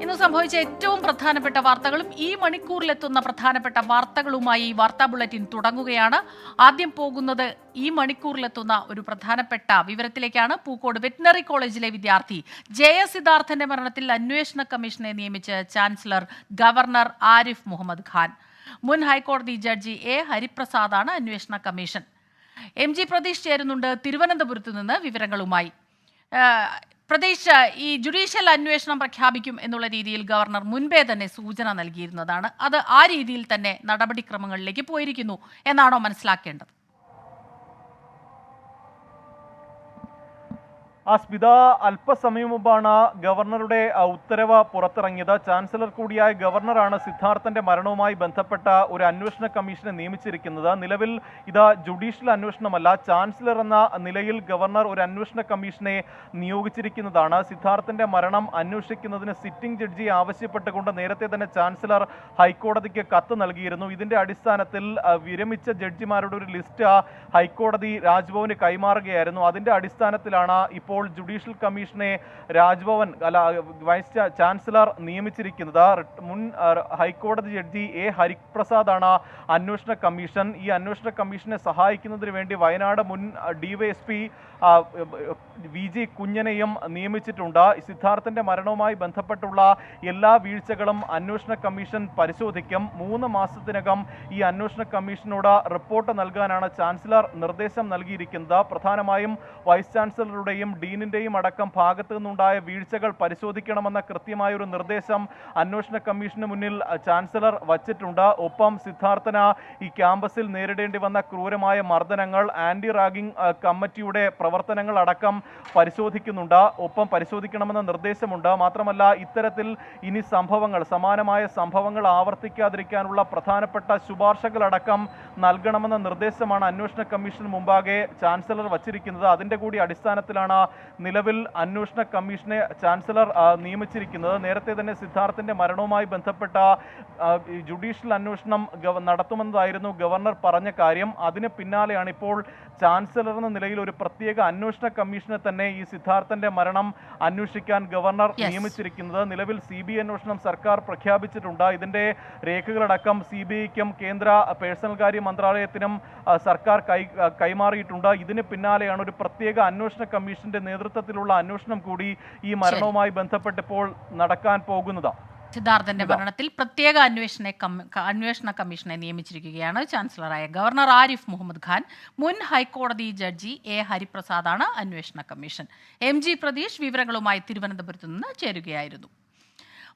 ഇന്ന് സംഭവിച്ച ഏറ്റവും പ്രധാനപ്പെട്ട വാർത്തകളും ഈ മണിക്കൂറിലെത്തുന്ന പ്രധാനപ്പെട്ട വാർത്തകളുമായി വാർത്താ ബുള്ളറ്റിൻ തുടങ്ങുകയാണ്. ആദ്യം പോകുന്നത് ഈ മണിക്കൂറിലെത്തുന്ന ഒരു പ്രധാനപ്പെട്ട വിവരത്തിലേക്കാണ്. പൂക്കോട് വെറ്റിനറി കോളേജിലെ വിദ്യാർത്ഥി ജയസിദ്ധാർത്ഥന്റെ മരണത്തിൽ അന്വേഷണ കമ്മീഷനെ നിയമിച്ച് ചാൻസലർ ഗവർണർ ആരിഫ് മുഹമ്മദ് ഖാൻ. മുൻ ഹൈക്കോടതി ജഡ്ജി എ ഹരിപ്രസാദാണ് അന്വേഷണ കമ്മീഷൻ. MG പ്രതീഷ് ചേരുന്നുണ്ട് തിരുവനന്തപുരത്ത് നിന്ന് വിവരങ്ങളുമായി. പ്രതീഷ്, ഈ ജുഡീഷ്യൽ അന്വേഷണം പ്രഖ്യാപിക്കും എന്നുള്ള രീതിയിൽ ഗവർണർ മുൻപേ തന്നെ സൂചന നൽകിയിരുന്നതാണ്. അത് ആ രീതിയിൽ തന്നെ നടപടിക്രമങ്ങളിലേക്ക് പോയിരിക്കുന്നു എന്നാണോ മനസ്സിലാക്കേണ്ടത്? സ്മിത, അല്പസമയം മുമ്പാണ് ഗവർണറുടെ ഉത്തരവ് പുറത്തിറങ്ങിയത്. ചാൻസലർ കൂടിയായ ഗവർണറാണ് സിദ്ധാർത്ഥന്റെ മരണവുമായി ബന്ധപ്പെട്ട ഒരു അന്വേഷണ കമ്മീഷനെ നിയമിച്ചിരിക്കുന്നത്. നിലവിൽ ഇത് ജുഡീഷ്യൽ അന്വേഷണമല്ല, ചാൻസലർ എന്ന നിലയിൽ ഗവർണർ ഒരു അന്വേഷണ കമ്മീഷനെ നിയോഗിച്ചിരിക്കുന്നതാണ്. സിദ്ധാർത്ഥന്റെ മരണം അന്വേഷിക്കുന്നതിന് സിറ്റിംഗ് ജഡ്ജിയെ ആവശ്യപ്പെട്ടുകൊണ്ട് നേരത്തെ തന്നെ ചാൻസലർ ഹൈക്കോടതിക്ക് കത്ത് നൽകിയിരുന്നു. ഇതിന്റെ അടിസ്ഥാനത്തിൽ വിരമിച്ച ജഡ്ജിമാരുടെ ഒരു ലിസ്റ്റ് ഹൈക്കോടതി രാജ്ഭവന് കൈമാറുകയായിരുന്നു. അതിന്റെ അടിസ്ഥാനത്തിലാണ് ഇപ്പോൾ ജുഡീഷ്യൽ കമ്മീഷനെ രാജ്ഭവൻ വൈസ് ചാൻസലർ നിയമിച്ചിരിക്കുന്നത്. മുൻ ഹൈക്കോടതി ജഡ്ജി എ ഹരിപ്രസാദാണ് അന്വേഷണ കമ്മീഷൻ. ഈ അന്വേഷണ കമ്മീഷനെ സഹായിക്കുന്നതിന് വേണ്ടി വയനാട് മുൻ DYSP VG കുഞ്ഞനെയും നിയമിച്ചിട്ടുണ്ട്. സിദ്ധാർത്ഥന്റെ മരണവുമായി ബന്ധപ്പെട്ടുള്ള എല്ലാ വീഴ്ചകളും അന്വേഷണ കമ്മീഷൻ പരിശോധിക്കും. 3 മാസത്തിനകം ഈ അന്വേഷണ കമ്മീഷനോട് റിപ്പോർട്ട് നൽകാനാണ് ചാൻസലർ നിർദ്ദേശം നൽകിയിരിക്കുന്നത്. പ്രധാനമായും വൈസ് ചാൻസലറുടെയും ഡീനിന്റെയും അടക്കം ഭാഗത്തു നിന്നുണ്ടായ വീഴ്ചകൾ പരിശോധിക്കണമെന്ന കൃത്യമായൊരു നിർദ്ദേശം അന്വേഷണ കമ്മീഷന് മുന്നിൽ ചാൻസലർ വച്ചിട്ടുണ്ട്. ഒപ്പം സിദ്ധാർത്ഥന് ഈ ക്യാമ്പസിൽ നേരിടേണ്ടി വന്ന ക്രൂരമായ മർദ്ദനങ്ങൾ, ആന്റി റാഗിംഗ് കമ്മിറ്റിയുടെ പ്രവർത്തനങ്ങൾ അടക്കം പരിശോധിക്കുന്നുണ്ട്. ഒപ്പം പരിശോധിക്കണമെന്ന നിർദ്ദേശമുണ്ട്. മാത്രമല്ല, ഇത്തരത്തിൽ ഇനി സമാനമായ സംഭവങ്ങൾ ആവർത്തിക്കാതിരിക്കാനുള്ള പ്രധാനപ്പെട്ട ശുപാർശകളടക്കം നൽകണമെന്ന നിർദ്ദേശമാണ് അന്വേഷണ കമ്മീഷൻ മുമ്പാകെ ചാൻസലർ വച്ചിരിക്കുന്നത്. അതിന്റെ കൂടി അടിസ്ഥാനത്തിലാണ് നിലവിൽ അന്വേഷണ കമ്മീഷനെ ചാൻസലർ നിയമിച്ചിരിക്കുന്നത്. നേരത്തെ തന്നെ സിദ്ധാർത്ഥന്റെ മരണവുമായി ബന്ധപ്പെട്ട ജുഡീഷ്യൽ അന്വേഷണം നടത്തുമെന്നതായിരുന്നു ഗവർണർ പറഞ്ഞ കാര്യം. അതിന് പിന്നാലെയാണ് ഇപ്പോൾ ചാൻസലർ എന്ന നിലയിൽ ഒരു പ്രത്യേക അന്വേഷണ കമ്മീഷനെ തന്നെ ഈ സിദ്ധാർത്ഥന്റെ മരണം അന്വേഷിക്കാൻ ഗവർണർ നിയമിച്ചിരിക്കുന്നത്. നിലവിൽ CBI അന്വേഷണം സർക്കാർ പ്രഖ്യാപിച്ചിട്ടുണ്ട്. ഇതിന്റെ രേഖകളടക്കം CBIക്കും കേന്ദ്ര പേഴ്സണൽ കാര്യ മന്ത്രാലയത്തിനും സർക്കാർ കൈമാറിയിട്ടുണ്ട്. ഇതിന് പിന്നാലെയാണ് ഒരു പ്രത്യേക അന്വേഷണ കമ്മീഷന്റെ നേതൃത്വത്തിലുള്ള അന്വേഷണം കൂടി ഈ മരണവുമായി ബന്ധപ്പെട്ട് ഇപ്പോൾ നടക്കാൻ പോകുന്നത്. സിദ്ധാർത്ഥന്റെ മരണത്തിൽ പ്രത്യേക അന്വേഷണ കമ്മീഷനെ നിയമിച്ചിരിക്കുകയാണ് ചാൻസലറായ ഗവർണർ ആരിഫ് മുഹമ്മദ് ഖാൻ. മുൻ ഹൈക്കോടതി ജഡ്ജി എ ഹരിപ്രസാദാണ് അന്വേഷണ കമ്മീഷൻ. MG പ്രതീഷ് വിവരങ്ങളുമായി തിരുവനന്തപുരത്ത് നിന്ന് ചേരുകയായിരുന്നു.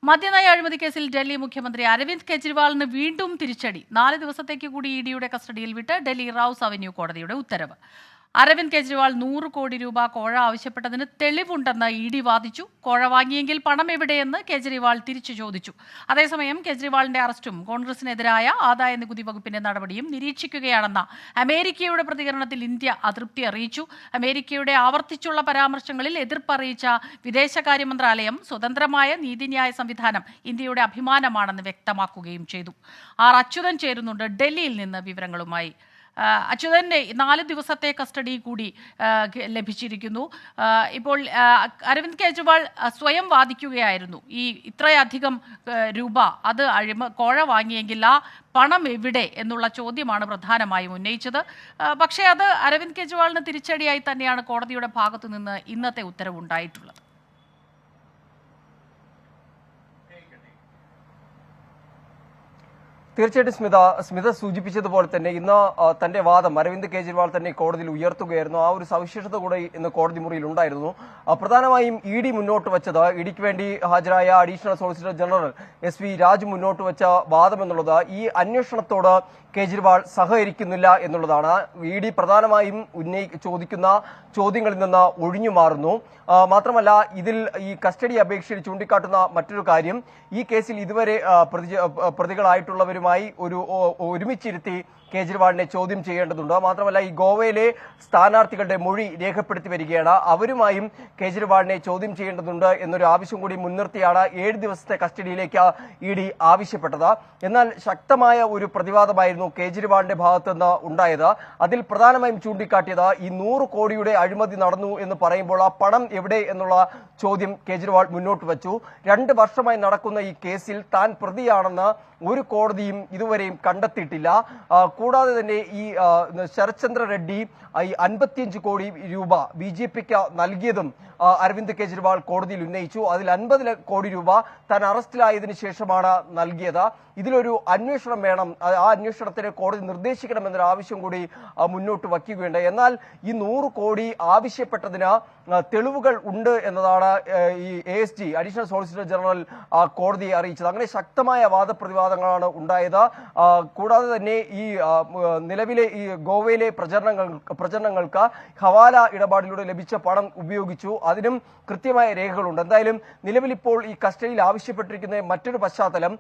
മദ്യനയ അഴിമതി കേസിൽ ഡൽഹി മുഖ്യമന്ത്രി അരവിന്ദ് കെജ്രിവാളിന് വീണ്ടും തിരിച്ചടി. 4 ദിവസത്തേക്ക് കൂടി EDയുടെ കസ്റ്റഡിയിൽ വിട്ട് ഡൽഹി റൌസ് അവന്യൂ കോടതിയുടെ ഉത്തരവ്. അരവിന്ദ് കെജ്രിവാൾ 100 കോടി രൂപ കോഴ ആവശ്യപ്പെട്ടതിന് തെളിവുണ്ടെന്ന് ED വാദിച്ചു. കോഴ വാങ്ങിയെങ്കിൽ പണം എവിടെയെന്ന് കെജ്രിവാൾ തിരിച്ചു ചോദിച്ചു. അതേസമയം കെജ്രിവാളിന്റെ അറസ്റ്റും കോൺഗ്രസിനെതിരായ ആദായ നികുതി വകുപ്പിന്റെ നടപടിയും നിരീക്ഷിക്കുകയാണെന്ന അമേരിക്കയുടെ പ്രതികരണത്തിൽ ഇന്ത്യ അതൃപ്തി അറിയിച്ചു. അമേരിക്കയുടെ ആവർത്തിച്ചുള്ള പരാമർശങ്ങളിൽ എതിർപ്പറിയിച്ച വിദേശകാര്യ മന്ത്രാലയം സ്വതന്ത്രമായ നീതിന്യായ സംവിധാനം ഇന്ത്യയുടെ അഭിമാനമാണെന്ന് വ്യക്തമാക്കുകയും ചെയ്തു. അച്യുതൻ ചേരുന്നുണ്ട് ഡൽഹിയിൽ നിന്ന് വിവരങ്ങളുമായി. അച്യുതന്റെ 4 ദിവസത്തെ കസ്റ്റഡി കൂടി ലഭിച്ചിരിക്കുന്നു. ഇപ്പോൾ അരവിന്ദ് കെജ്രിവാൾ സ്വയം വാദിക്കുകയായിരുന്നു, ഈ ഇത്രയധികം രൂപ അത് കോഴ വാങ്ങിയെങ്കിൽ ആ പണം എവിടെ എന്നുള്ള ചോദ്യമാണ് പ്രധാനമായും ഉന്നയിച്ചത്. പക്ഷേ അത് അരവിന്ദ് കെജ്രിവാളിന് തിരിച്ചടിയായി തന്നെയാണ് കോടതിയുടെ ഭാഗത്തു നിന്ന് ഇന്നത്തെ ഉത്തരവുണ്ടായിട്ടുള്ളത്. തീർച്ചയായിട്ടും സ്മിത സൂചിപ്പിച്ചതുപോലെ തന്നെ ഇന്ന് തന്റെ വാദം അരവിന്ദ് കെജ്രിവാൾ തന്നെ കോടതിയിൽ ഉയർത്തുകയായിരുന്നു. ആ ഒരു സവിശേഷത കൂടെ ഇന്ന് കോടതി മുറിയിൽ ഉണ്ടായിരുന്നു. പ്രധാനമായും ED മുന്നോട്ട് വെച്ചത്, EDക്ക് വേണ്ടി ഹാജരായ additional solicitor general SP Raj മുന്നോട്ട് വെച്ച വാദം എന്നുള്ളത് ഈ അന്വേഷണത്തോട് കേജ്രിവാൾ സഹകരിക്കുന്നില്ല എന്നുള്ളതാണ്. ED പ്രധാനമായും ചോദിക്കുന്ന ചോദ്യങ്ങളിൽ നിന്ന് ഒഴിഞ്ഞു മാറുന്നു. മാത്രമല്ല, ഇതിൽ ഈ കസ്റ്റഡി അപേക്ഷയിൽ ചൂണ്ടിക്കാട്ടുന്ന മറ്റൊരു കാര്യം, ഈ കേസിൽ ഇതുവരെ പ്രതികളായിട്ടുള്ളവരുമായി ഒരുമിച്ചിരുത്തി കേജ്രിവാളിനെ ചോദ്യം ചെയ്യേണ്ടതുണ്ട്. മാത്രമല്ല ഈ ഗോവയിലെ സ്ഥാനാർത്ഥികളുടെ മൊഴി രേഖപ്പെടുത്തി വരികയാണ്. അവരുമായും കേജ്രിവാളിനെ ചോദ്യം ചെയ്യേണ്ടതുണ്ട് എന്നൊരു ആവശ്യം കൂടി മുൻനിർത്തിയാണ് 7 ദിവസത്തെ കസ്റ്റഡിയിലേക്ക് ഇഡി ആവശ്യപ്പെട്ടത്. എന്നാൽ ശക്തമായ ഒരു പ്രതിവാദമായിരുന്നു കേജ്രിവാളിന്റെ ഭാഗത്തുനിന്ന് ഉണ്ടായത്. അതിൽ പ്രധാനമായും ചൂണ്ടിക്കാട്ടിയത് ഈ 100 കോടിയുടെ അഴിമതി നടന്നു എന്ന് പറയുമ്പോൾ ആ പണം എവിടെ എന്നുള്ള ചോദ്യം കേജ്രിവാൾ മുന്നോട്ട് വച്ചു. 2 വർഷമായി നടക്കുന്ന ഈ കേസിൽ താൻ പ്രതിയാണെന്ന് ഒരു കോടതിയും ഇതുവരെയും കണ്ടെത്തിയിട്ടില്ല. കൂടാതെ തന്നെ ഈ ശരത്ചന്ദ്ര റെഡ്ഡി ഈ 55 കോടി രൂപ BJPക്ക് നൽകിയതും അരവിന്ദ് കെജ്രിവാൾ കോടതിയിൽ ഉന്നയിച്ചു. അതിൽ 50 കോടി രൂപ താൻ അറസ്റ്റിലായതിനു ശേഷമാണ് നൽകിയത്. ഇതിലൊരു അന്വേഷണം വേണം, ആ അന്വേഷണത്തിന് കോടതി നിർദ്ദേശിക്കണമെന്നൊരു ആവശ്യം കൂടി മുന്നോട്ട് വയ്ക്കുകയുണ്ട്. എന്നാൽ ഈ 100 കോടി ആവശ്യപ്പെട്ടതിന് തെളിവുകൾ ഉണ്ട് എന്നതാണ് ഈ ASG അഡീഷണൽ സോളിസിറ്റർ ജനറൽ കോടതിയെ അറിയിച്ചത്. അങ്ങനെ ശക്തമായ വാദപ്രതിവാദങ്ങളാണ് ഉണ്ടായത്. കൂടാതെ തന്നെ ഈ നിലവിലെ ഈ ഗോവയിലെ പ്രചരണങ്ങൾക്ക് ഹവാല ഇടപാടിലൂടെ ലഭിച്ച പണം ഉപയോഗിച്ചു. അതിനും കൃത്യമായ രേഖകളുണ്ട്. എന്തായാലും നിലവിൽ ഇപ്പോൾ ഈ കസ്റ്റഡിയിൽ ആവശ്യപ്പെട്ടിരിക്കുന്ന മറ്റൊരു പശ്ചാത്തലം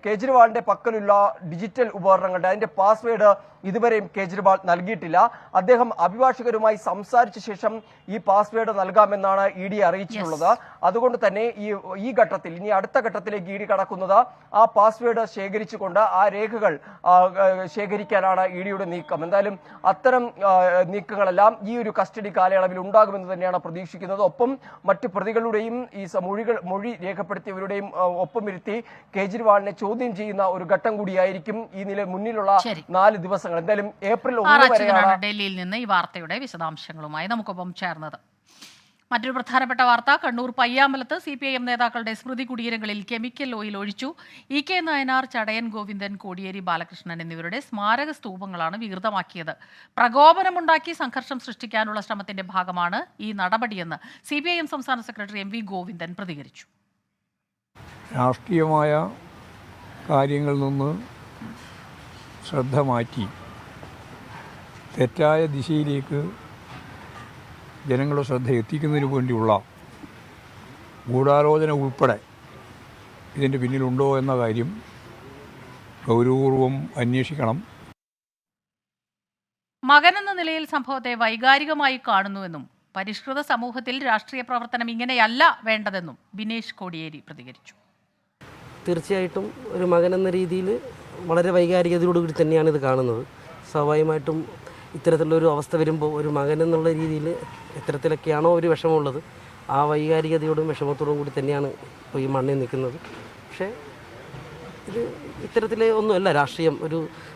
കേജ്രിവാളിന്റെ പക്കലുള്ള ഡിജിറ്റൽ ഉപകരണങ്ങളുടെ അതിന്റെ പാസ്വേഡ് ഇതുവരെയും കേജ്രിവാൾ നൽകിയിട്ടില്ല. അദ്ദേഹം അഭിഭാഷകരുമായി സംസാരിച്ച ശേഷം ഈ പാസ്വേഡ് നൽകാമെന്നാണ് ED അറിയിച്ചിട്ടുള്ളത്. അതുകൊണ്ട് തന്നെ ഈ ഘട്ടത്തിൽ ഇനി അടുത്ത ഘട്ടത്തിലേക്ക് ED കടക്കുന്നത് ആ പാസ്വേഡ് ശേഖരിച്ചുകൊണ്ട് ആ രേഖകൾ ശേഖരിക്കാനാണ് EDയുടെ നീക്കം. എന്തായാലും അത്തരം നീക്കങ്ങളെല്ലാം ഈ ഒരു കസ്റ്റഡി കാലയളവിൽ ഉണ്ടാകുമെന്ന് തന്നെയാണ് പ്രതീക്ഷിക്കുന്നത്. ഒപ്പം മറ്റ് പ്രതികളുടെയും ഈ മൊഴി രേഖപ്പെടുത്തിയവരുടെയും ഒപ്പമിരുത്തി കേജ്രിവാളിനെ ചോദ്യം ചെയ്യുന്ന ഒരു ഘട്ടം കൂടിയായിരിക്കും ഈ മുന്നിലുള്ള 4 ദിവസങ്ങൾ. എന്തായാലും ഏപ്രിൽ 1 വരെയാണ് ഡൽഹിയിൽ നിന്ന് ഈ വാർത്തയുടെ വിശദാംശങ്ങളുമായി നമുക്കൊപ്പം ചേർന്നത്. മറ്റൊരു പ്രധാനപ്പെട്ട വാർത്ത, കണ്ണൂർ പയ്യാമ്പലത്ത് CPIM നേതാക്കളുടെ സ്മൃതി കുടീരങ്ങളിൽ കെമിക്കൽ ഓയിൽ ഒഴിച്ചു. EK നായനാർ, ചടയൻ ഗോവിന്ദൻ, കോടിയേരി ബാലകൃഷ്ണൻ എന്നിവരുടെ സ്മാരക സ്തൂപങ്ങളാണ് വികൃതമാക്കിയത്. പ്രകോപനമുണ്ടാക്കി സംഘർഷം സൃഷ്ടിക്കാനുള്ള ശ്രമത്തിന്റെ ഭാഗമാണ് ഈ നടപടിയെന്ന് CPIM സംസ്ഥാന സെക്രട്ടറി MV ഗോവിന്ദൻ പ്രതികരിച്ചു. രാഷ്ട്രീയമായ കാര്യങ്ങളിൽ നിന്ന് ശ്രദ്ധ മാറ്റി തെറ്റായ ദിശയിലേക്ക് ജനങ്ങളുടെ ശ്രദ്ധ എത്തിക്കുന്നതിന് വേണ്ടിയുള്ള ഗൂഢാലോചന ഉൾപ്പെടെ ഇതിൻ്റെ പിന്നിലുണ്ടോ എന്ന കാര്യം ഗൗരവപൂർവം അന്വേഷിക്കണം. മകനെന്ന നിലയിൽ സംഭവത്തെ വൈകാരികമായി കാണുന്നുവെന്നും പരിഷ്കൃത സമൂഹത്തിൽ രാഷ്ട്രീയ പ്രവർത്തനം ഇങ്ങനെയല്ല വേണ്ടതെന്നും ബിനേഷ് കോടിയേരി പ്രതികരിച്ചു. തീർച്ചയായിട്ടും ഒരു മകനെന്ന രീതിയിൽ വളരെ വൈകാരികതയോടുകൂടി തന്നെയാണ് ഇത് കാണുന്നത്. സ്വാഭാവികമായിട്ടും ഇത്തരത്തിലുള്ളൊരു അവസ്ഥ വരുമ്പോൾ ഒരു മകൻ എന്നുള്ള രീതിയിൽ എത്തരത്തിലൊക്കെയാണോ ഒരു വിഷമമുള്ളത്, ആ വൈകാരികതയോടും വിഷമത്തോടും കൂടി തന്നെയാണ് ഇപ്പോൾ ഈ മണ്ണിൽ നിൽക്കുന്നത്. പക്ഷേ ഇത് ഇത്തരത്തിലെ ഒന്നുമല്ല രാഷ്ട്രീയം.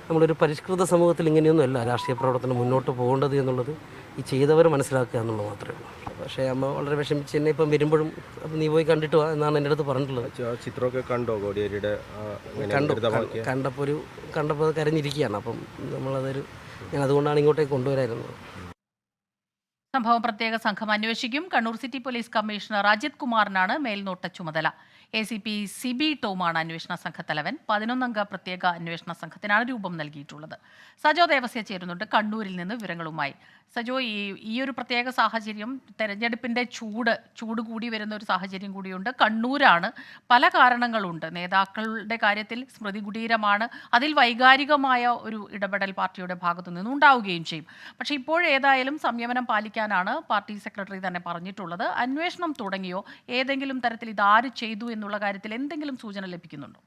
നമ്മളൊരു പരിഷ്കൃത സമൂഹത്തിൽ ഇങ്ങനെയൊന്നുമല്ല രാഷ്ട്രീയ പ്രവർത്തനം മുന്നോട്ട് പോകേണ്ടത് എന്നുള്ളത് ഈ ചെയ്തവർ മനസ്സിലാക്കുക എന്നുള്ളത് മാത്രമേ ഉള്ളൂ. പക്ഷേ അമ്മ വളരെ വിഷമിച്ച് എന്നെ ഇപ്പം വരുമ്പോഴും അപ്പം നീ പോയി കണ്ടിട്ട് വാ എന്നാണ് എൻ്റെ അടുത്ത് പറഞ്ഞിട്ടുള്ളത്. ചിത്രമൊക്കെ കണ്ടോ കോടിയേരിയുടെ? കണ്ടപ്പോൾ അത് കരഞ്ഞിരിക്കുകയാണ്. അപ്പം ഞാൻ അതുകൊണ്ടാണ് ഇങ്ങോട്ടേക്ക് കൊണ്ടുവരായിരുന്നത്. സംഭവം പ്രത്യേക സംഘം അന്വേഷിക്കും. Kannur city police commissioner Ajith കുമാറിനാണ് മേൽനോട്ട ചുമതല. ACP CB ടോമാണ് അന്വേഷണ സംഘത്തലവൻ. 11-അംഗ പ്രത്യേക അന്വേഷണ സംഘത്തിനാണ് രൂപം നൽകിയിട്ടുള്ളത്. സജോ ദേവസ്യ ചേരുന്നുണ്ട് കണ്ണൂരിൽ നിന്ന് വിവരങ്ങളുമായി. സജോ, ഈ ഒരു പ്രത്യേക സാഹചര്യം, തെരഞ്ഞെടുപ്പിന്റെ ചൂട് കൂടി വരുന്ന ഒരു സാഹചര്യം കൂടിയുണ്ട്. കണ്ണൂരാണ്, പല കാരണങ്ങളുണ്ട്. നേതാക്കളുടെ കാര്യത്തിൽ സ്മൃതി കുടീരമാണ്, അതിൽ വൈകാരികമായ ഒരു ഇടപെടൽ പാർട്ടിയുടെ ഭാഗത്തു നിന്നും ഉണ്ടാവുകയും ചെയ്യും. പക്ഷേ ഇപ്പോഴേതായാലും സംയമനം പാലിക്കാനാണ് പാർട്ടി സെക്രട്ടറി തന്നെ പറഞ്ഞിട്ടുള്ളത്. അന്വേഷണം തുടങ്ങിയോ? ഏതെങ്കിലും തരത്തിൽ ഇതാര് ചെയ്തു എന്നുള്ള കാര്യത്തിൽ എന്തെങ്കിലും സൂചന ലഭിക്കുന്നുണ്ടോ?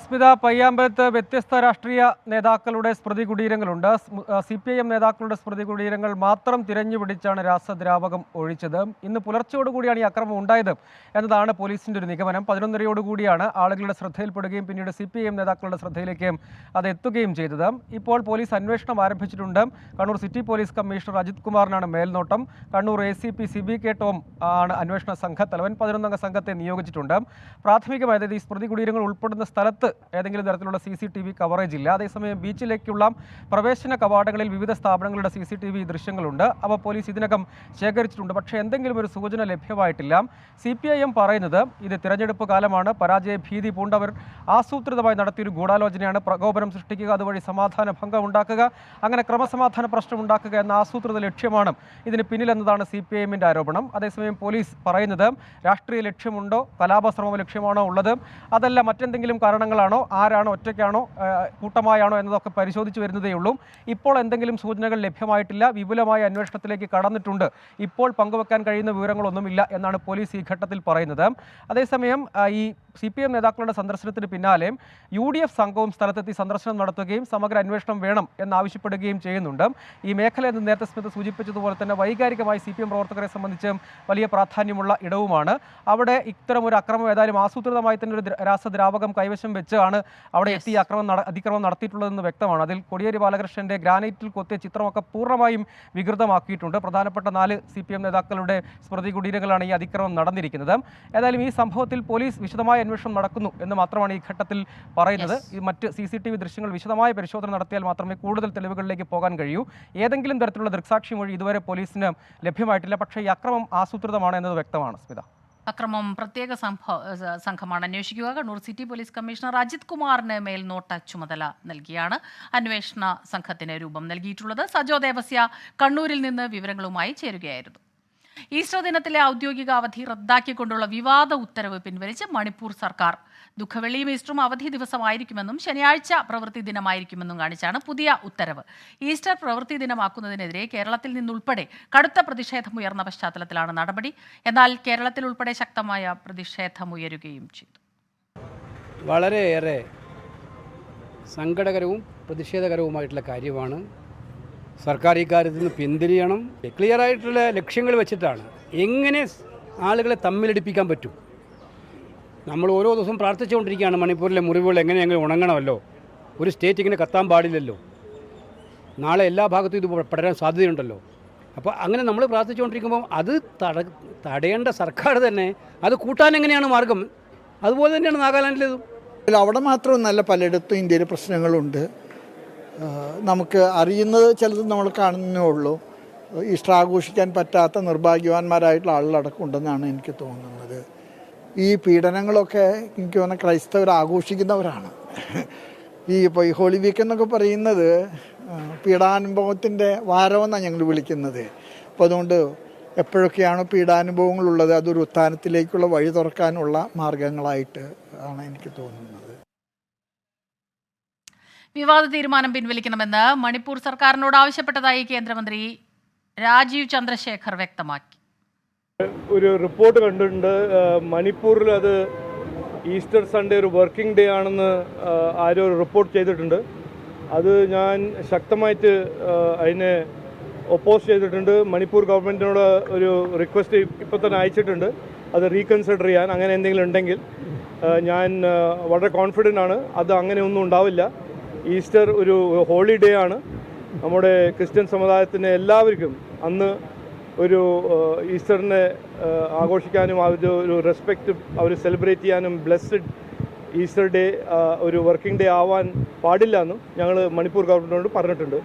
സ്മിത, പയ്യാമ്പലത്ത് വ്യത്യസ്ത രാഷ്ട്രീയ നേതാക്കളുടെ സ്മൃതി കുടീരങ്ങളുണ്ട്. CPIM നേതാക്കളുടെ സ്മൃതി കുടീരങ്ങൾ മാത്രം തിരഞ്ഞുപിടിച്ചാണ് രാസദ്രാവകം ഒഴിച്ചത്. ഇന്ന് പുലർച്ചയോടുകൂടിയാണ് ഈ അക്രമം ഉണ്ടായത് എന്നതാണ് പോലീസിന്റെ ഒരു നിഗമനം. 11:30 ആളുകളുടെ ശ്രദ്ധയിൽപ്പെടുകയും പിന്നീട് CPIM നേതാക്കളുടെ ശ്രദ്ധയിലേക്ക് അത് എത്തുകയും ചെയ്തത്. ഇപ്പോൾ പോലീസ് അന്വേഷണം ആരംഭിച്ചിട്ടുണ്ട്. Kannur city police commissioner Ajith കുമാറിനാണ് മേൽനോട്ടം. കണ്ണൂർ ACP CBK ടോം ആണ് അന്വേഷണ സംഘത്തലവൻ. 11-അംഗ സംഘത്തെ നിയോഗിച്ചിട്ടുണ്ട്. പ്രാഥമികമായി ഈ സ്മൃതി കുടീരങ്ങൾ ഉൾപ്പെടുന്ന സ്ഥലത്ത് ഏതെങ്കിലും തരത്തിലുള്ള CCTV കവറേജ് ഇല്ല. അതേസമയം ബീച്ചിലേക്കുള്ള പ്രവേശന കവാടങ്ങളിൽ വിവിധ സ്ഥാപനങ്ങളുടെ CCTV ദൃശ്യങ്ങളുണ്ട്. അവ പോലീസ് ഇതിനകം ശേഖരിച്ചിട്ടുണ്ട്. പക്ഷേ എന്തെങ്കിലും ഒരു സൂചന ലഭ്യമായിട്ടില്ല. CPIM പറയുന്നത് ഇത് തിരഞ്ഞെടുപ്പ് കാലമാണ്, പരാജയ ഭീതി പൂണ്ടവർ ആസൂത്രിതമായി നടത്തിയൊരു ഗൂഢാലോചനയാണ്, പ്രകോപനം സൃഷ്ടിക്കുക, അതുവഴി സമാധാന ഭംഗം ഉണ്ടാക്കുക, അങ്ങനെ ക്രമസമാധാന പ്രശ്നം ഉണ്ടാക്കുക എന്ന ആസൂത്രിത ലക്ഷ്യമാണ് ഇതിന് പിന്നിലെന്നതാണ് CPIMന്റെ ആരോപണം. അതേസമയം പോലീസ് പറയുന്നത് രാഷ്ട്രീയ ലക്ഷ്യമുണ്ടോ, കലാപശ്രമ ലക്ഷ്യമാണോ ഉള്ളത്, അതല്ല മറ്റെന്തെങ്കിലും കാരണങ്ങളാണോ, ആരാണോ, ഒറ്റയ്ക്കാണോ, കൂട്ടമായാണോ എന്നതൊക്കെ പരിശോധിച്ച് വരുന്നതേയുള്ളൂ. ഇപ്പോൾ എന്തെങ്കിലും സൂചനകൾ ലഭ്യമായിട്ടില്ല. വിപുലമായ അന്വേഷണത്തിലേക്ക് കടന്നിട്ടുണ്ട്. ഇപ്പോൾ പങ്കുവെക്കാൻ കഴിയുന്ന വിവരങ്ങളൊന്നുമില്ല എന്നാണ് പോലീസ് ഈ ഘട്ടത്തിൽ പറയുന്നത്. അതേസമയം ഈ CPIM നേതാക്കളുടെ സന്ദർശനത്തിന് പിന്നാലെ UDF സംഘവും സ്ഥലത്തെത്തി സന്ദർശനം നടത്തുകയും സമഗ്ര അന്വേഷണം വേണം എന്നാവശ്യപ്പെടുകയും ചെയ്യുന്നുണ്ട്. ഈ മേഖല എന്ന് നേരത്തെ സ്മിത സൂചിപ്പിച്ചതുപോലെ തന്നെ വൈകാരികമായി CPM പ്രവർത്തകരെ സംബന്ധിച്ച് വലിയ പ്രാധാന്യമുള്ള ഇടവുമാണ്. അവിടെ ഇത്തരം ഒരു അക്രമം ഏതായാലും ആസൂത്രിതമായി തന്നെ ഒരു രാസദ്രാവകം കൈവശം വെച്ചാണ് അവിടെ എത്തി അതിക്രമം നടത്തിയിട്ടുള്ളതെന്ന് വ്യക്തമാണ്. അതിൽ കോടിയേരി ബാലകൃഷ്ണന്റെ ഗ്രാനൈറ്റിൽ കൊത്തിയ ചിത്രമൊക്കെ പൂർണ്ണമായും വികൃതമാക്കിയിട്ടുണ്ട്. പ്രധാനപ്പെട്ട 4 CPM നേതാക്കളുടെ സ്മൃതി കുടീരങ്ങളാണ് ഈ അതിക്രമം നടന്നിരിക്കുന്നത്. ഏതായാലും ഈ സംഭവത്തിൽ പോലീസ് വിശദമായ അന്വേഷണം നടക്കുന്നു എന്ന് മാത്രമാണ് ഈ ഘട്ടത്തിൽ പറയുന്നത്. ഈ മറ്റ് CCTV ദൃശ്യങ്ങൾ വിശദമായ പരിശോധന നടത്തിയാൽ മാത്രമേ കൂടുതൽ തെളിവുകളിലേക്ക് പോകാൻ കഴിയൂ. ഏതെങ്കിലും തരത്തിലുള്ള ദൃക്സാക്ഷി മൊഴി ഇതുവരെ പോലീസിന് ലഭ്യമായിട്ടില്ല. പക്ഷേ ഈ അക്രമം ആസൂത്രിതമാണ് എന്നത് വ്യക്തമാണ്. സ്മിത, അക്രമം പ്രത്യേക സംഘമാണ് അന്വേഷിക്കുക. Kannur city police commissioner Ajith കുമാറിന് മേൽനോട്ട ചുമതല നൽകിയാണ് അന്വേഷണ സംഘത്തിന് രൂപം നൽകിയിട്ടുള്ളത്. സജോ ദേവസ്യ കണ്ണൂരിൽ നിന്ന് വിവരങ്ങളുമായി ചേരുകയായിരുന്നു. ഈസ്റ്റർ ദിനത്തിലെ ഔദ്യോഗിക അവധി റദ്ദാക്കിക്കൊണ്ടുള്ള വിവാദ ഉത്തരവ് പിൻവലിച്ച് മണിപ്പൂർ സർക്കാർ. ദുഃഖവെള്ളിയും ഈസ്റ്ററും അവധി ദിവസമായിരിക്കുമെന്നും ശനിയാഴ്ച പ്രവൃത്തി ദിനമായിരിക്കുമെന്നും കാണിച്ചാണ് പുതിയ ഉത്തരവ്. ഈസ്റ്റർ പ്രവൃത്തി ദിനമാക്കുന്നതിനെതിരെ കേരളത്തിൽ നിന്നുൾപ്പെടെ കടുത്ത പ്രതിഷേധമുയർന്ന പശ്ചാത്തലത്തിലാണ് നടപടി. എന്നാൽ കേരളത്തിൽ ഉൾപ്പെടെ ശക്തമായ പ്രതിഷേധമുയരുകയും ചെയ്തു. വളരെയേറെ സങ്കടകരവും പ്രതിഷേധകരവുമായിട്ടുള്ള കാര്യമാണ്. സർക്കാർ ഈ കാര്യത്തിൽ നിന്ന് പിന്തിരിയണം. ക്ലിയറായിട്ടുള്ള ലക്ഷ്യങ്ങൾ വെച്ചിട്ടാണ് എങ്ങനെ ആളുകളെ തമ്മിലടിപ്പിക്കാൻ പറ്റും. നമ്മൾ ഓരോ ദിവസവും പ്രാർത്ഥിച്ചുകൊണ്ടിരിക്കുകയാണ് മണിപ്പൂരിലെ മുറിവുകൾ എങ്ങനെയെങ്കിലും ഉണങ്ങണമല്ലോ, ഒരു സ്റ്റേറ്റ് ഇങ്ങനെ കത്താൻ പാടില്ലല്ലോ, നാളെ എല്ലാ ഭാഗത്തും ഇത് പടരാൻ സാധ്യതയുണ്ടല്ലോ. അപ്പോൾ അങ്ങനെ നമ്മൾ പ്രാർത്ഥിച്ചുകൊണ്ടിരിക്കുമ്പോൾ അത് തടയേണ്ട സർക്കാർ തന്നെ അത് കൂട്ടാൻ എങ്ങനെയാണ് മാർഗം? അതുപോലെ തന്നെയാണ് നാഗാലാൻഡിലേതും. അവിടെ മാത്രമൊന്നല്ല, പലയിടത്തും ഇന്ത്യയിൽ പ്രശ്നങ്ങളുണ്ട്. നമുക്ക് അറിയുന്നത് ചിലത് നമ്മൾ കാണുന്നേ ഉള്ളൂ. ഈസ്റ്റർ ആഘോഷിക്കാൻ പറ്റാത്ത നിർഭാഗ്യവാന്മാരായിട്ടുള്ള ആളുകളടക്കം ഉണ്ടെന്നാണ് എനിക്ക് തോന്നുന്നത്. ഈ പീഡനങ്ങളൊക്കെ എനിക്ക് തോന്നുന്ന ക്രൈസ്തവർ ആഘോഷിക്കുന്നവരാണ്. ഇപ്പോൾ ഈ ഹോളി വീക്ക് എന്നൊക്കെ പറയുന്നത് പീഡാനുഭവത്തിൻ്റെ വാരമെന്നാണ് ഞങ്ങൾ വിളിക്കുന്നത്. അപ്പോൾ അതുകൊണ്ട് എപ്പോഴൊക്കെയാണോ പീഡാനുഭവങ്ങളുള്ളത് അതൊരു ഉത്ഥാനത്തിലേക്കുള്ള വഴി തുറക്കാനുള്ള മാർഗങ്ങളായിട്ട് ആണ് എനിക്ക് തോന്നുന്നത്. വിവാദ തീരുമാനം പിൻവലിക്കണമെന്ന് മണിപ്പൂർ സർക്കാരിനോട് ആവശ്യപ്പെട്ടതായി കേന്ദ്രമന്ത്രി രാജീവ് ചന്ദ്രശേഖർ വ്യക്തമാക്കി. ഒരു റിപ്പോർട്ട് കണ്ടിട്ടുണ്ട്, മണിപ്പൂരിൽ അത് ഈസ്റ്റർ സൺഡേ ഒരു വർക്കിംഗ് ഡേ ആണെന്ന് ആരോ റിപ്പോർട്ട് ചെയ്തിട്ടുണ്ട്. അത് ഞാൻ ശക്തമായിട്ട് അതിനെ ഒപ്പോസ് ചെയ്തിട്ടുണ്ട്. മണിപ്പൂർ ഗവൺമെൻറ്റിനോട് ഒരു റിക്വസ്റ്റ് ഇപ്പോൾ തന്നെ അയച്ചിട്ടുണ്ട്, അത് റീകൺസിഡർ ചെയ്യാൻ. അങ്ങനെ എന്തെങ്കിലും ഉണ്ടെങ്കിൽ ഞാൻ വളരെ കോൺഫിഡൻ്റ് ആണ് അത് അങ്ങനെയൊന്നും ഉണ്ടാവില്ല. ഈസ്റ്റർ ഒരു ഹോളിഡേ ആണ്. നമ്മുടെ ക്രിസ്ത്യൻ സമുദായത്തിന് എല്ലാവർക്കും അന്ന് ഒരു ഈസ്റ്ററിനെ ആഘോഷിക്കാനും അവരുടെ ഒരു റെസ്പെക്റ്റ് അവർ സെലിബ്രേറ്റ് ചെയ്യാനും ബ്ലെസ്ഡ് ഈസ്റ്റർ ഡേ ഒരു വർക്കിംഗ് ഡേ ആവാൻ പാടില്ല എന്നും ഞങ്ങൾ മണിപ്പൂർ ഗവൺമെൻറ്റിനോട് പറഞ്ഞിട്ടുണ്ട്.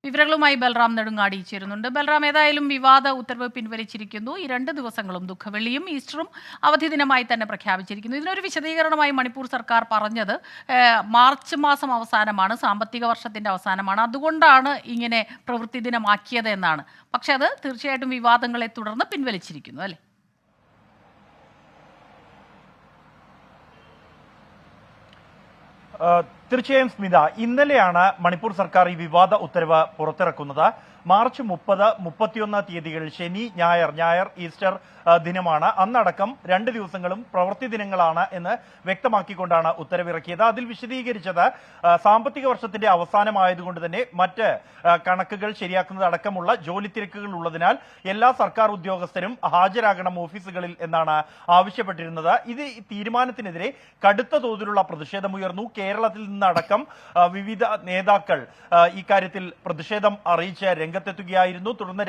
വിവരങ്ങളുമായി ബൽറാം നെടുങ്ങാടി ചേരുന്നുണ്ട്. ബൽറാം, ഏതായാലും വിവാദ ഉത്തരവ് പിൻവലിച്ചിരിക്കുന്നു. ഈ 2 ദിവസങ്ങളും ദുഃഖവെള്ളിയും ഈസ്റ്ററും അവധി ദിനമായി തന്നെ പ്രഖ്യാപിച്ചിരിക്കുന്നു. ഇതിനൊരു വിശദീകരണമായി മണിപ്പൂർ സർക്കാർ പറഞ്ഞത് മാർച്ച് മാസം അവസാനമാണ്, സാമ്പത്തിക വർഷത്തിന്റെ അവസാനമാണ്, അതുകൊണ്ടാണ് ഇങ്ങനെ പ്രവൃത്തി ദിനമാക്കിയത് എന്നാണ്. പക്ഷെ അത് തീർച്ചയായിട്ടും വിവാദങ്ങളെ തുടർന്ന് പിൻവലിച്ചിരിക്കുന്നു, അല്ലേ? തീർച്ചയായും സ്മിത, ഇന്നലെയാണ് മണിപ്പൂർ സർക്കാർ ഈ വിവാദ ഉത്തരവ് പുറത്തിറക്കുന്നത്. മാർച്ച് 30, 31 തീയതികളിൽ ശനി, ഞായർ ഈസ്റ്റർ ദിനമാണ്. അന്നടക്കം 2 ദിവസങ്ങളും പ്രവൃത്തി ദിനങ്ങളാണ് എന്ന് വ്യക്തമാക്കിക്കൊണ്ടാണ് ഉത്തരവിറക്കിയത്. അതിൽ വിശദീകരിച്ചത് സാമ്പത്തിക വർഷത്തിന്റെ അവസാനമായതുകൊണ്ട് തന്നെ മറ്റ് കണക്കുകൾ ശരിയാക്കുന്നത് അടക്കമുള്ള ജോലി തിരക്കുകൾ ഉള്ളതിനാൽ എല്ലാ സർക്കാർ ഉദ്യോഗസ്ഥരും ഹാജരാകണം ഓഫീസുകളിൽ എന്നാണ് ആവശ്യപ്പെട്ടിരുന്നത്. ഇത് തീരുമാനത്തിനെതിരെ കടുത്ത തോതിലുള്ള പ്രതിഷേധമുയർന്നു. കേരളത്തിൽ നിന്ന് നിന്നടക്കം വിവിധ നേതാക്കൾ ഇക്കാര്യത്തിൽ പ്രതിഷേധം അറിയിച്ച് രംഗത്തെത്തുകയായിരുന്നു. തുടർന്ന്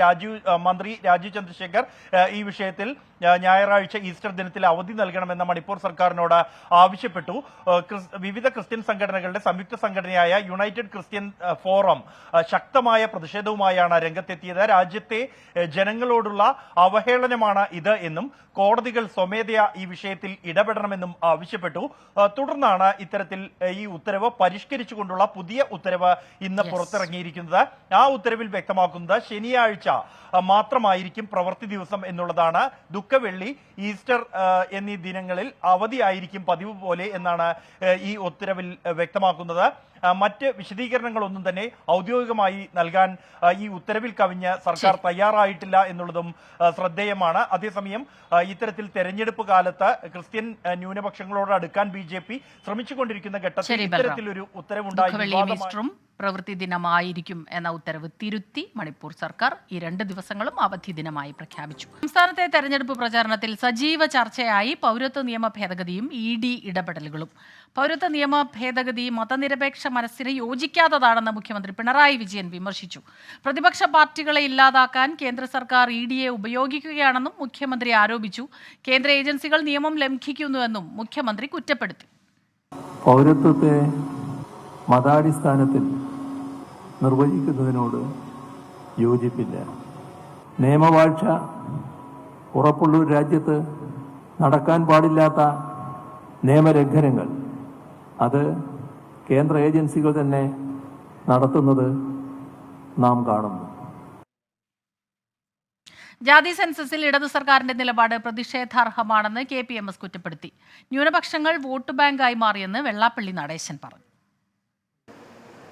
മന്ത്രി രാജീവ് ചന്ദ്രശേഖർ ഈ വിഷയത്തിൽ ഞായറാഴ്ച ഈസ്റ്റർ ദിനത്തിൽ അവധി നൽകണമെന്ന മണിപ്പൂർ സർക്കാരിനോട് ആവശ്യപ്പെട്ടു. വിവിധ ക്രിസ്ത്യൻ സംഘടനകളുടെ സംയുക്ത സംഘടനയായ യുണൈറ്റഡ് ക്രിസ്ത്യൻ ഫോറം ശക്തമായ പ്രതിഷേധവുമായാണ് രംഗത്തെത്തിയത്. രാജ്യത്തെ ജനങ്ങളോടുള്ള അവഹേളനമാണ് ഇത് എന്നും കോടതികൾ സ്വമേധയാ ഈ വിഷയത്തിൽ ഇടപെടണമെന്നും ആവശ്യപ്പെട്ടു. തുടർന്നാണ് ഇത്തരത്തിൽ ഈ ഉത്തരവ് പരിഷ്കരിച്ചുകൊണ്ടുള്ള പുതിയ ഉത്തരവ് ഇന്ന് പുറത്തിറങ്ങിയിരിക്കുന്നത്. ആ ഉത്തരവിൽ വ്യക്തമാക്കുന്നത് ശനിയാഴ്ച മാത്രമായിരിക്കും പ്രവൃത്തി ദിവസം എന്നുള്ളതാണ്. ദുഃഖവെള്ളി, ഈസ്റ്റർ എന്നീ ദിനങ്ങളിൽ അവധിയായിരിക്കും പതിവ് പോലെ എന്നാണ് ഈ ഉത്തരവിൽ വ്യക്തമാക്കുന്നത്. മറ്റ് വിശദീകരണങ്ങളൊന്നും തന്നെ ഔദ്യോഗികമായി നൽകാൻ ഈ ഉത്തരവിൽ കവിഞ്ഞ് സർക്കാർ തയ്യാറായിട്ടില്ല എന്നുള്ളതും ശ്രദ്ധേയമാണ്. അതേസമയം ഇത്തരത്തിൽ തെരഞ്ഞെടുപ്പ് കാലത്ത് ക്രിസ്ത്യൻ ന്യൂനപക്ഷങ്ങളോട് അടുക്കാൻ BJP ശ്രമിച്ചുകൊണ്ടിരിക്കുന്ന ഘട്ടത്തിൽ ഇത്തരത്തിലൊരു ഉത്തരവുണ്ടായി പ്രവൃത്തി ദിനമായിരിക്കും എന്ന ഉത്തരവ് തിരുത്തി മണിപ്പൂർ സർക്കാർ ഈ 2 ദിവസങ്ങളും അവധി ദിനമായി പ്രഖ്യാപിച്ചു. സംസ്ഥാനത്തെ തെരഞ്ഞെടുപ്പ് പ്രചാരണത്തിൽ സജീവ ചർച്ചയായി പൗരത്വ നിയമ ഭേദഗതിയും ED ഇടപെടലുകളും. പൗരത്വ നിയമ ഭേദഗതി മതനിരപേക്ഷ മനസ്സിന് യോജിക്കാത്തതാണെന്ന് മുഖ്യമന്ത്രി പിണറായി വിജയൻ വിമർശിച്ചു. പ്രതിപക്ഷ പാർട്ടികളെ ഇല്ലാതാക്കാൻ കേന്ദ്ര സർക്കാർ EDയെ ഉപയോഗിക്കുകയാണെന്നും മുഖ്യമന്ത്രി ആരോപിച്ചു. കേന്ദ്ര ഏജൻസികൾ നിയമം ലംഘിക്കുന്നുവെന്നും മുഖ്യമന്ത്രി കുറ്റപ്പെടുത്തി. പൗരത്വത്തെ മതാടിസ്ഥാനത്തിൽ നിർവചിക്കുന്നതിനോട് യോജിപ്പില്ല. നിയമവാഴ്ച ഉറപ്പുള്ള ഒരു രാജ്യത്ത് നടക്കാൻ പാടില്ലാത്ത നിയമലംഘനങ്ങൾ അത് കേന്ദ്ര ഏജൻസികൾ തന്നെ നടത്തുന്നത് നാം കാണുന്നു. ജാതി സെൻസസിൽ ഇടതു സർക്കാരിന്റെ നിലപാട് പ്രതിഷേധാർഹമാണെന്ന് KPMS കുറ്റപ്പെടുത്തി. ന്യൂനപക്ഷങ്ങൾ വോട്ട് ബാങ്കായി മാറിയെന്ന് വെള്ളാപ്പള്ളി നടേശൻ പറഞ്ഞു.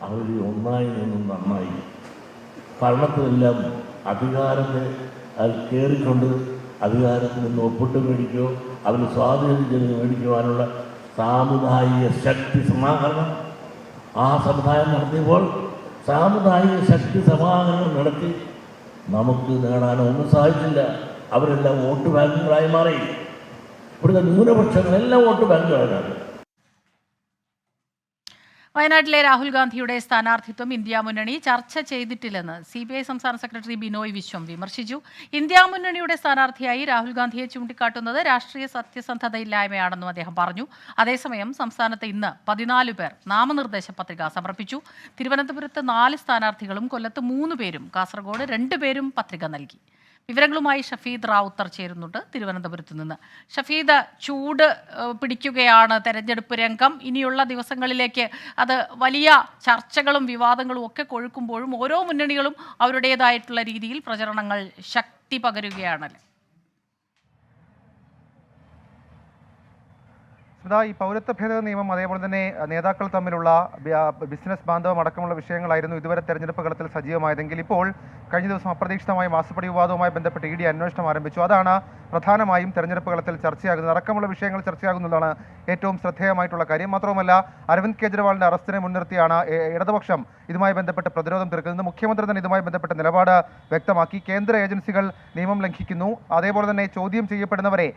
അവർ ഒന്നായി നിന്നും നന്നായി ഭരണത്തിലെല്ലാം അധികാരത്തെ അത് കയറിക്കൊണ്ട് അധികാരത്തിൽ നിന്ന് ഒപ്പിട്ട് മേടിക്കുകയോ അതിന് സ്വാധീനം ചെയ്ത് മേടിക്കുവാനുള്ള സാമുദായിക ശക്തി സമാഹരണം ആ സമുദായം നടത്തിയപ്പോൾ സാമുദായിക ശക്തി സമാഹരണം നടത്തി നമുക്ക് നേടാനൊന്നും സാധിച്ചില്ല. അവരെല്ലാം വോട്ട് ബാങ്കുകളായി മാറി. ഇവിടുത്തെ ന്യൂനപക്ഷങ്ങളെല്ലാം വോട്ട് ബാങ്കുകളാണ്. വയനാട്ടിലെ രാഹുൽ ഗാന്ധിയുടെ സ്ഥാനാർത്ഥിത്വം ഇന്ത്യ മുന്നണി ചർച്ച ചെയ്തിട്ടില്ലെന്ന് CPI സംസ്ഥാന സെക്രട്ടറി ബിനോയ് വിശ്വം വിമർശിച്ചു. ഇന്ത്യ മുന്നണിയുടെ സ്ഥാനാർത്ഥിയായി രാഹുൽ ഗാന്ധിയെ ചൂണ്ടിക്കാട്ടുന്നത് രാഷ്ട്രീയ സത്യസന്ധതയില്ലായ്മയാണെന്നും അദ്ദേഹം പറഞ്ഞു. അതേസമയം സംസ്ഥാനത്ത് ഇന്ന് 14 പേർ നാമനിർദ്ദേശ പത്രിക സമർപ്പിച്ചു. തിരുവനന്തപുരത്ത് 4 സ്ഥാനാർത്ഥികളും കൊല്ലത്ത് 3 പേരും കാസർഗോഡ് 2 പേരും പത്രിക നൽകി. വിവരങ്ങളുമായി ഷഫീദ് റാവുത്തർ ചേരുന്നുണ്ട് തിരുവനന്തപുരത്ത് നിന്ന്. ഷഫീദ്, ചൂട് പിടിക്കുകയാണ് തെരഞ്ഞെടുപ്പ് രംഗം. ഇനിയുള്ള ദിവസങ്ങളിലേക്ക് അത് വലിയ ചർച്ചകളും വിവാദങ്ങളും ഒക്കെ കൊഴുക്കുമ്പോഴും ഓരോ മുന്നണികളും അവരുടേതായിട്ടുള്ള രീതിയിൽ പ്രചരണങ്ങൾ ശക്തി പകരുകയാണല്ലോ. ഈ പൗരത്വ ഭേദഗതി നിയമം അതേപോലെ തന്നെ നേതാക്കൾ തമ്മിലുള്ള ബിസിനസ് ബാന്ധവം അടക്കമുള്ള വിഷയങ്ങളായിരുന്നു ഇതുവരെ തെരഞ്ഞെടുപ്പ് കളത്തിൽ സജീവമായതെങ്കിൽ ഇപ്പോൾ കഴിഞ്ഞ ദിവസം അപ്രതീക്ഷിതമായി മാസപ്പടി വിവാദവുമായി ബന്ധപ്പെട്ട് ED അന്വേഷണം ആരംഭിച്ചു. അതാണ് പ്രധാനമായും തെരഞ്ഞെടുപ്പ് കളത്തിൽ ചർച്ചയാകുന്നത്. അടക്കമുള്ള വിഷയങ്ങൾ ചർച്ചയാകുന്നതാണ് ഏറ്റവും ശ്രദ്ധേയമായിട്ടുള്ള കാര്യം. മാത്രമല്ല അരവിന്ദ് കെജ്രിവാളിന്റെ അറസ്റ്റിനെ മുൻനിർത്തിയാണ് ഇടതുപക്ഷം ഇതുമായി ബന്ധപ്പെട്ട് പ്രതിരോധം തീർക്കുന്നത്. മുഖ്യമന്ത്രി തന്നെ ഇതുമായി ബന്ധപ്പെട്ട നിലപാട് വ്യക്തമാക്കി. കേന്ദ്ര ഏജൻസികൾ നിയമം ലംഘിക്കുന്നു, അതേപോലെ തന്നെ ചോദ്യം ചെയ്യപ്പെടുന്നവരെ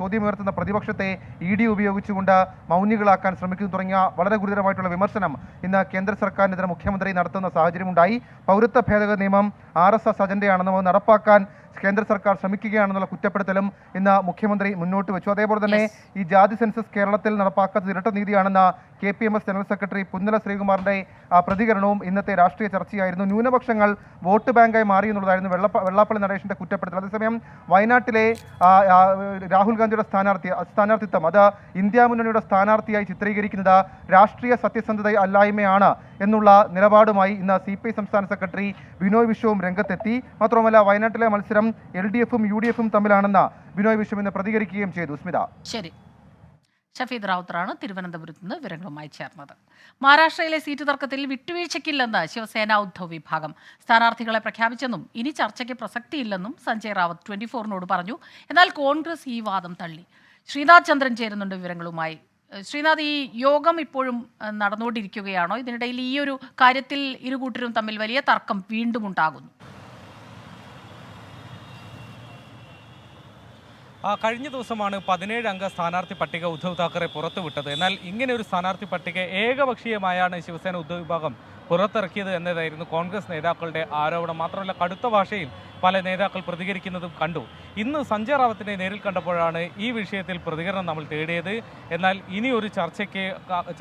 ചോദ്യമുയർത്തുന്ന പ്രതിപക്ഷത്തെ ED ഉപയോഗിച്ചുകൊണ്ട് മൗനികളാക്കാൻ ശ്രമിക്കുന്നു തുടങ്ങിയ വളരെ ഗുരുതരമായിട്ടുള്ള വിമർശനം ഇന്ന് കേന്ദ്ര സർക്കാരിനെതിരെ മുഖ്യമന്ത്രി നടത്തുന്ന സാഹചര്യമുണ്ടായി. പൗരത്വ ഭേദഗതി നിയമം RSS അജണ്ടയാണെന്നും അത് നടപ്പാക്കാൻ കേന്ദ്ര സർക്കാർ ശ്രമിക്കുകയാണെന്നുള്ള കുറ്റപ്പെടുത്തലും ഇന്ന് മുഖ്യമന്ത്രി മുന്നോട്ട് വെച്ചു. അതേപോലെ തന്നെ ഈ ജാതി സെൻസസ് കേരളത്തിൽ നടപ്പാക്കാത്തത് ഇരട്ട നീതിയാണെന്ന KPMS ജനറൽ സെക്രട്ടറി പുന്നല ശ്രീകുമാറിന്റെ പ്രതികരണവും ഇന്നത്തെ രാഷ്ട്രീയ ചർച്ചയായിരുന്നു. ന്യൂനപക്ഷങ്ങൾ വോട്ട് ബാങ്കായി മാറി എന്നുള്ളതായിരുന്നു വെള്ളാപ്പള്ളി നടേശന്റെ കുറ്റപ്പെടുത്തൽ. അതേസമയം വയനാട്ടിലെ രാഹുൽ ഗാന്ധിയുടെ സ്ഥാനാർത്ഥിത്വം അത് ഇന്ത്യ മുന്നണിയുടെ സ്ഥാനാർത്ഥിയായി ചിത്രീകരിക്കുന്നത് രാഷ്ട്രീയ സത്യസന്ധത അല്ലായ്മയാണ് എന്നുള്ള നിലപാടുമായി ഇന്ന് CPI സംസ്ഥാന സെക്രട്ടറി ബിനോയ് വിശ്വവും രംഗത്തെത്തി. മാത്രമല്ല വയനാട്ടിലെ മത്സരം LDFും UDFും തമ്മിലാണെന്ന് ബിനോയ് വിശ്വം ഇന്ന് പ്രതികരിക്കുകയും ചെയ്തു. സ്മിത. ശരി, ഷഫീദ് റാവുത്തറാണ് തിരുവനന്തപുരത്ത് നിന്ന് വിവരങ്ങളുമായി ചേർന്നത്. മഹാരാഷ്ട്രയിലെ സീറ്റ് തർക്കത്തിൽ വിട്ടുവീഴ്ചയ്ക്കില്ലെന്ന് ശിവസേന ഉദ്ധവ് വിഭാഗം. സ്ഥാനാർത്ഥികളെ പ്രഖ്യാപിച്ചെന്നും ഇനി ചർച്ചയ്ക്ക് പ്രസക്തിയില്ലെന്നും സഞ്ജയ് റാവത്ത് 24നോട് പറഞ്ഞു. എന്നാൽ കോൺഗ്രസ് ഈ വാദം തള്ളി. ശ്രീനാഥ് ചന്ദ്രൻ ചേരുന്നുണ്ട് വിവരങ്ങളുമായി. ശ്രീനാഥ്, ഈ യോഗം ഇപ്പോഴും നടന്നുകൊണ്ടിരിക്കുകയാണോ? ഇതിനിടയിൽ ഈ ഒരു കാര്യത്തിൽ ഇരുകൂട്ടരും തമ്മിൽ വലിയ തർക്കം വീണ്ടും ഉണ്ടാകുന്നു. കഴിഞ്ഞ ദിവസമാണ് 17 അംഗ സ്ഥാനാർത്ഥി പട്ടിക ഉദ്ധവ് താക്കറെ പുറത്തുവിട്ടത്. എന്നാൽ ഇങ്ങനെ ഒരു സ്ഥാനാർത്ഥി പട്ടിക ഏകപക്ഷീയമായാണ് ശിവസേന ഉദ്ധവ് വിഭാഗം പുറത്തിറക്കിയത് എന്നതായിരുന്നു കോൺഗ്രസ് നേതാക്കളുടെ ആരോപണം. മാത്രമല്ല കടുത്ത ഭാഷയിൽ പല നേതാക്കൾ പ്രതികരിക്കുന്നതും കണ്ടു. ഇന്ന് സഞ്ജയ് റാവത്തിനെ നേരിൽ കണ്ടപ്പോഴാണ് ഈ വിഷയത്തിൽ പ്രതികരണം നമ്മൾ തേടിയത്. എന്നാൽ ഇനി ഒരു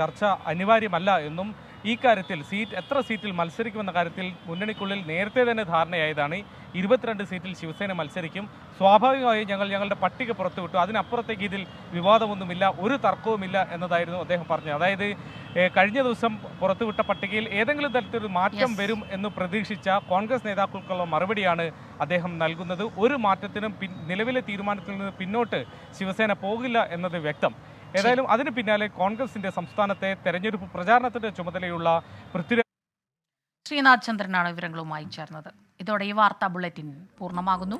ചർച്ച അനിവാര്യമല്ല എന്നും ഈ കാര്യത്തിൽ എത്ര സീറ്റിൽ മത്സരിക്കുമെന്ന കാര്യത്തിൽ മുന്നണിക്കുള്ളിൽ നേരത്തെ തന്നെ ധാരണയായതാണ്. 22 സീറ്റിൽ ശിവസേന മത്സരിക്കും. സ്വാഭാവികമായും ഞങ്ങളുടെ പട്ടിക പുറത്തുവിട്ടു. അതിനപ്പുറത്തേക്ക് ഇതിൽ വിവാദമൊന്നുമില്ല, ഒരു തർക്കവുമില്ല എന്നതായിരുന്നു അദ്ദേഹം പറഞ്ഞത്. അതായത് കഴിഞ്ഞ ദിവസം പുറത്തുവിട്ട പട്ടികയിൽ ഏതെങ്കിലും തരത്തിലൊരു മാറ്റം വരും എന്ന് പ്രതീക്ഷിച്ച കോൺഗ്രസ് നേതാക്കൾക്കുള്ള മറുപടിയാണ് അദ്ദേഹം നൽകുന്നത്. ഒരു മാറ്റത്തിനും നിലവിലെ തീരുമാനത്തിൽ നിന്ന് പിന്നോട്ട് ശിവസേന പോകില്ല എന്നത് വ്യക്തം. ഏതായാലും അതിന് പിന്നാലെ കോൺഗ്രസിന്റെ സംസ്ഥാനത്തെ തെരഞ്ഞെടുപ്പ് പ്രചാരണത്തിന്റെ ചുമതലയുള്ള ശ്രീനാഥ് ചന്ദ്രനാണ് വിവരങ്ങളുമായി ചേർന്നത്. ഇതോടെ ഈ വാർത്താ ബുള്ളറ്റിൻ പൂർണ്ണമാകുന്നു.